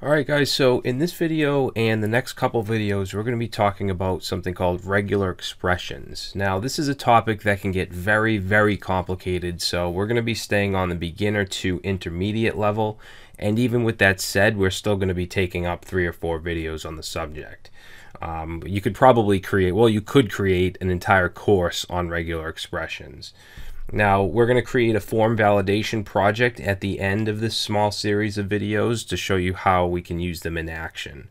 Alright guys, so in this video and the next couple videos we're going to be talking about something called regular expressions. Now this is a topic that can get very complicated, so we're going to be staying on the beginner to intermediate level, and even with that said, we're still going to be taking up 3 or 4 videos on the subject. You could probably create an entire course on regular expressions. Now, we're going to create a form validation project at the end of this small series of videos to show you how we can use them in action.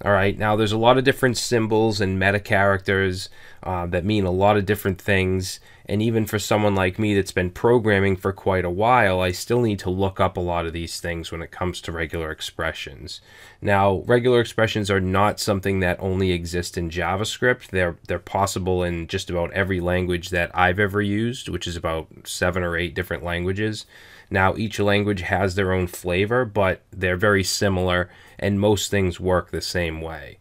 All right, now there's a lot of different symbols and meta characters that mean a lot of different things. And even for someone like me that's been programming for quite a while, I still need to look up a lot of these things when it comes to regular expressions. Now, regular expressions are not something that only exist in JavaScript. They're possible in just about every language that I've ever used, which is about 7 or 8 different languages. Now, each language has their own flavor, but they're very similar, and most things work the same way.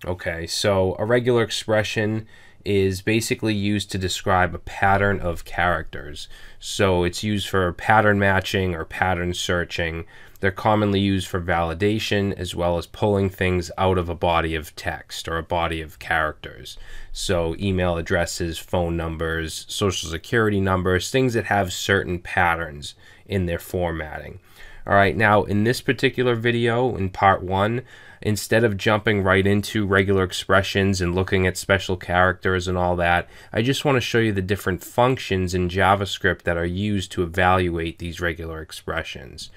Okay, so a regular expression is basically used to describe a pattern of characters. So it's used for pattern matching or pattern searching. They're commonly used for validation as well as pulling things out of a body of text or a body of characters. So email addresses, phone numbers, social security numbers, things that have certain patterns in their formatting. All right, now in this particular video, in part 1, instead of jumping right into regular expressions and looking at special characters and all that, I just want to show you the different functions in JavaScript that are used to evaluate these regular expressions.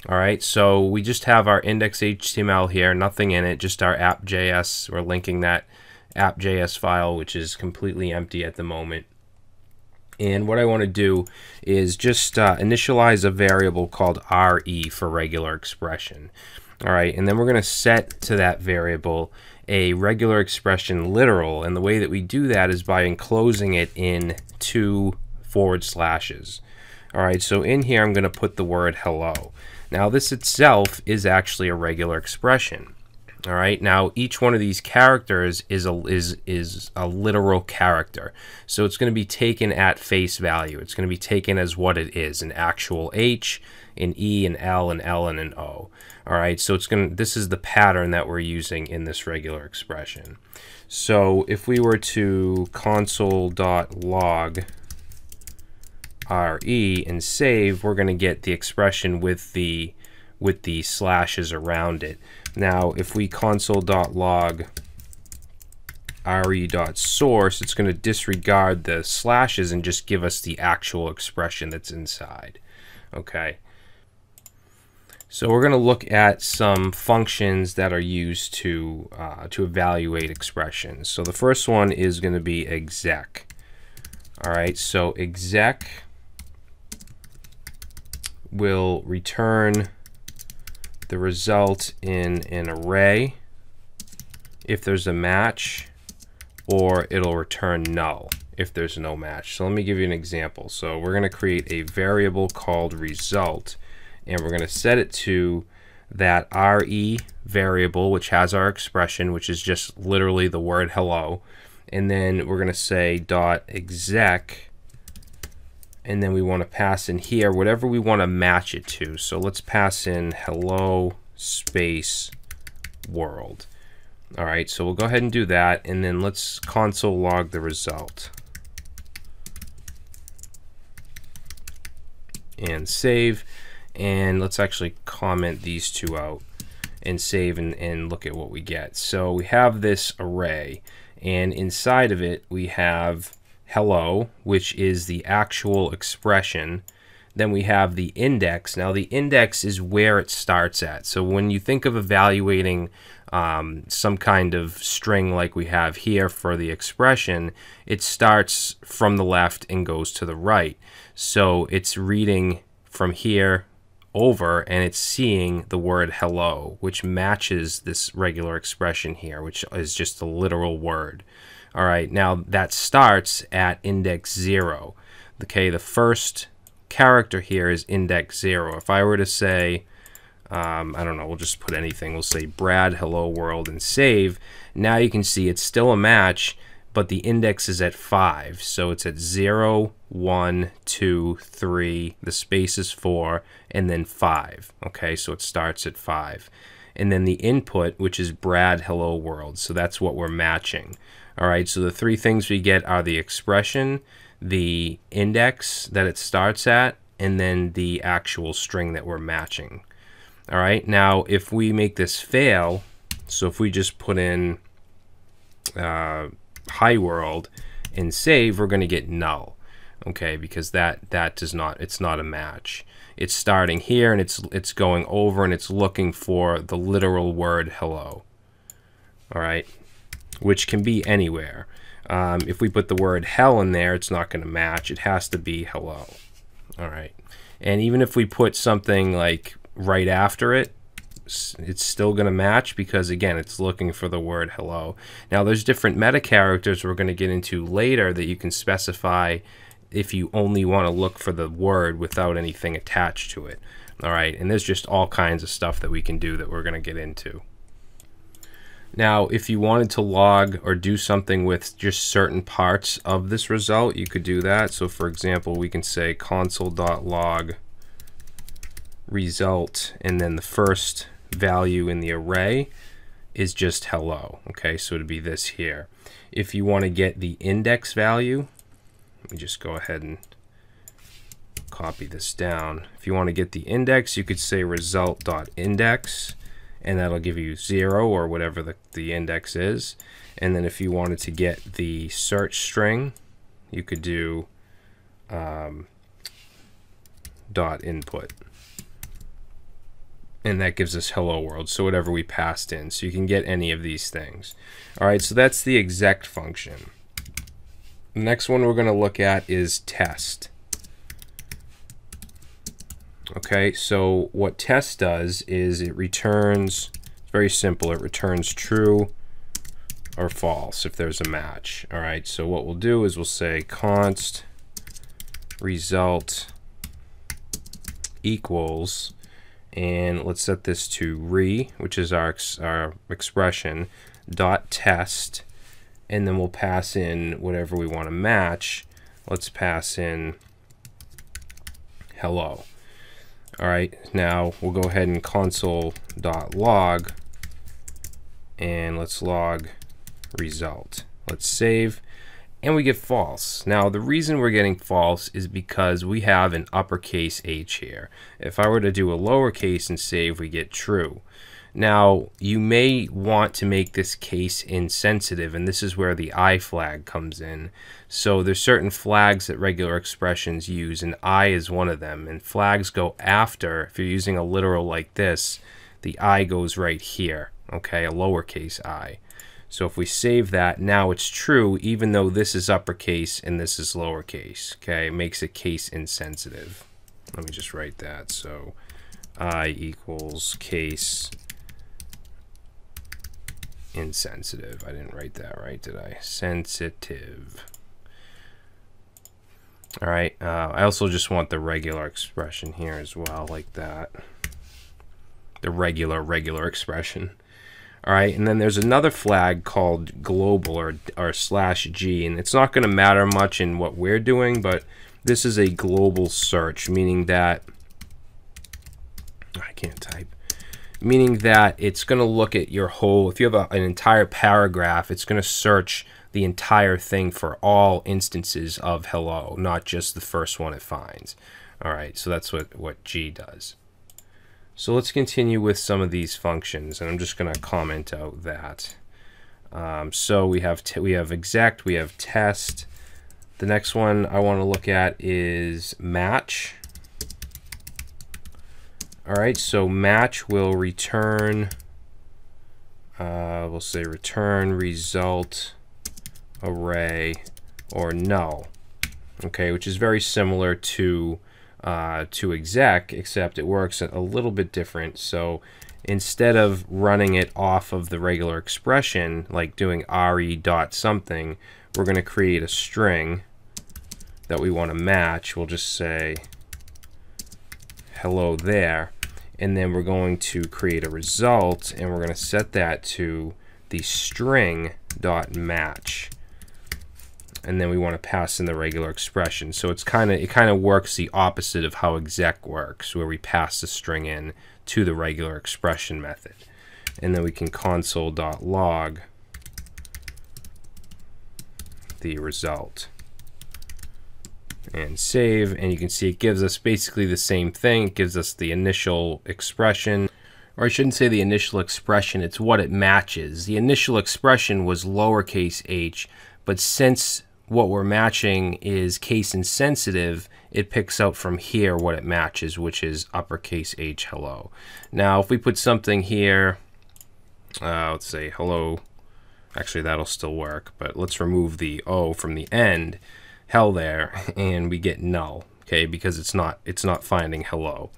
All right, so we just have our index.html here, nothing in it, just our app.js. We're linking that app.js file, which is completely empty at the moment. And what I want to do is just initialize a variable called RE for regular expression. All right, and then we're going to set to that variable a regular expression literal, and the way that we do that is by enclosing it in 2 forward slashes. All right, so in here I'm going to put the word hello. Now this itself is actually a regular expression. All right, now each one of these characters is a literal character. So it's going to be taken at face value. It's going to be taken as what it is, an actual H, an E, an L, an L, and an O. All right, so this is the pattern that we're using in this regular expression. So if we were to console.log RE and save, we're going to get the expression with the slashes around it. Now, if we console.log re.source, it's going to disregard the slashes and just give us the actual expression that's inside. Okay. So we're going to look at some functions that are used to evaluate expressions. So the first one is going to be exec. All right, so exec will return the result in an array if there's a match, or it'll return null if there's no match. So let me give you an example. So we're going to create a variable called result, and we're going to set it to that RE variable, which has our expression, which is just literally the word hello. And then we're going to say .exec, and then we want to pass in here whatever we want to match it to. So let's pass in hello space world. All right, so we'll go ahead and do that, and then let's console log the result. And save, and let's actually comment these 2 out and save and look at what we get. So we have this array, and inside of it we have hello, which is the actual expression. Then we have the index. Now the index is where it starts at. So when you think of evaluating some kind of string like we have here for the expression, it starts from the left and goes to the right. So it's reading from here over, and it's seeing the word hello, which matches this regular expression here, which is just a literal word. All right, now that starts at index 0. Okay, the first character here is index 0. If I were to say, I don't know, we'll just put anything. We'll say Brad hello world and save. Now you can see it's still a match, but the index is at 5. So it's at 0, 1, 2, 3, the space is 4, and then 5. Okay, so it starts at 5. and then the input, which is Brad hello world. So that's what we're matching. All right, so the three things we get are the expression, the index that it starts at, and then the actual string that we're matching. All right, now if we make this fail, so if we just put in hi world and save, we're going to get null. Okay, because that does not, it's not a match. It's starting here and it's going over and it's looking for the literal word hello. All right, which can be anywhere. If we put the word hell in there, it's not going to match. It has to be hello. All right, and even if we put something like right after it, it's still going to match because, again, it's looking for the word hello. Now, there's different meta characters we're going to get into later that you can specify if you only want to look for the word without anything attached to it. All right, and there's just all kinds of stuff that we can do that we're going to get into. Now, if you wanted to log or do something with just certain parts of this result, you could do that. So, for example, we can say console.log result, and then the first value in the array is just hello. Okay, so it'd be this here. If you want to get the index value, let me just go ahead and copy this down. If you want to get the index, you could say result.index, and that'll give you 0 or whatever the index is. And then if you wanted to get the search string, you could do dot input. And that gives us hello world, so whatever we passed in. So you can get any of these things. All right, so that's the exec function. The next one we're going to look at is test. Okay, so what test does is it returns, it's very simple, it returns true or false if there's a match. All right, so what we'll do is we'll say const result equals, and let's set this to which is our expression, dot test, and then we'll pass in whatever we want to match. Let's pass in hello. All right, now we'll go ahead and console.log, and let's log result. Let's save, and we get false. Now, the reason we're getting false is because we have an uppercase H here. If I were to do a lowercase and save, we get true. Now, you may want to make this case insensitive, and this is where the I flag comes in. So there's certain flags that regular expressions use, and I is one of them. And flags go after, if you're using a literal like this, the I goes right here, okay, a lowercase I. So if we save that, now it's true, even though this is uppercase and this is lowercase, okay? It makes it case insensitive. Let me just write that. So I equals case insensitive. I didn't write that right, did I? Sensitive. All right, I also just want the regular expression here as well, like that. The regular expression. All right, and then there's another flag called global or /G, and it's not going to matter much in what we're doing, but this is a global search, meaning that I can't type. Meaning that it's going to look at your whole, if you have an entire paragraph, it's going to search the entire thing for all instances of hello, not just the first one it finds. All right, so that's what G does. So let's continue with some of these functions, and I'm just going to comment out that. So we have exec, we have test. The next one I want to look at is match. All right, so match will return, we'll say return result array or null, okay, which is very similar to exec, except it works a little bit different. So instead of running it off of the regular expression, like doing re dot something, we're going to create a string that we want to match. We'll just say hello there, and then we're going to create a result, and we're going to set that to the string dot match, and then we want to pass in the regular expression. So it kind of works the opposite of how exec works, where we pass the string in to the regular expression method. and then we can console.log the result and save, and you can see it gives us basically the same thing. It gives us the initial expression, or I shouldn't say the initial expression, it's what it matches. The initial expression was lowercase h, but since what we're matching is case insensitive, it picks out from here what it matches, which is uppercase H, hello. Now if we put something here, let's say hello, actually that'll still work, but let's remove the O from the end, hell there, and we get null, okay, because it's not finding hello.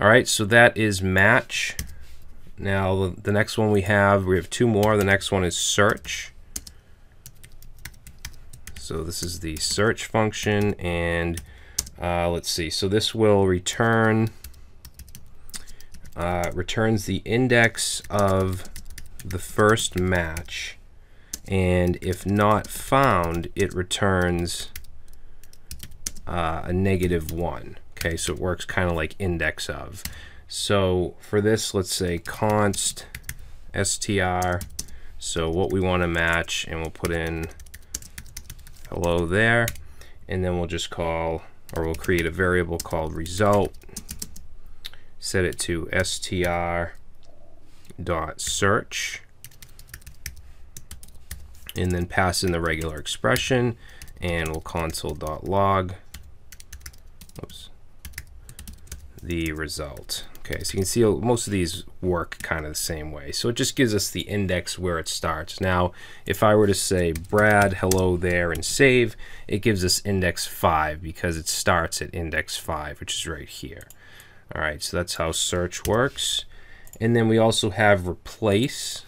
All right, so that is match. Now the next one we have two more. The next one is search. So this is the search function, and let's see. So this will returns the index of the first match, and if not found, it returns a -1. Okay, so it works kind of like index of. So for this, let's say const str. So what we want to match, and we'll put in hello there, and then we'll just call, or we'll create a variable called result, set it to str.search, and then pass in the regular expression, and we'll console.log the result. Okay, so you can see most of these work kind of the same way. So it just gives us the index where it starts. Now, if I were to say Brad, hello there, and save, it gives us index 5 because it starts at index 5, which is right here. All right, so that's how search works. And then we also have replace.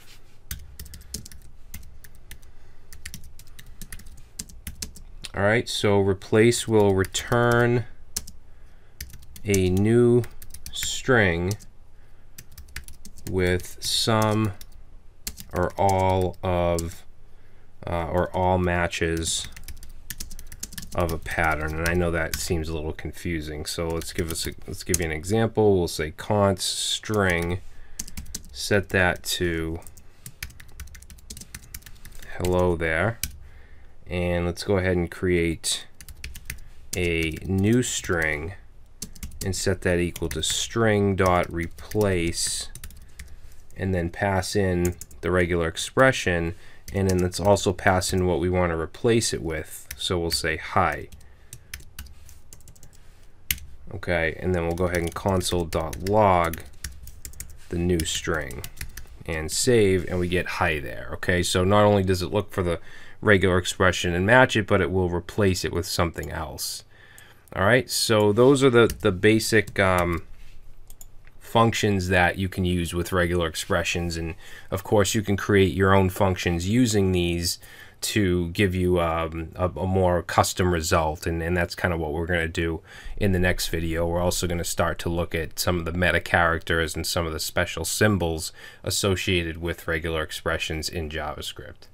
All right, so replace will return a new string with some or all of or all matches of a pattern. And I know that seems a little confusing, so let's give you an example. We'll say const string, set that to hello there, and let's go ahead and create a new string and set that equal to string.replace, and then pass in the regular expression, and then let's also pass in what we want to replace it with. So we'll say hi. Okay, and then we'll go ahead and console.log the new string and save, and we get hi there. Okay, so not only does it look for the regular expression and match it, but it will replace it with something else. All right, so those are the basic functions that you can use with regular expressions, and of course you can create your own functions using these to give you a more custom result, and that's kind of what we're going to do in the next video. We're also going to start to look at some of the meta characters and some of the special symbols associated with regular expressions in JavaScript.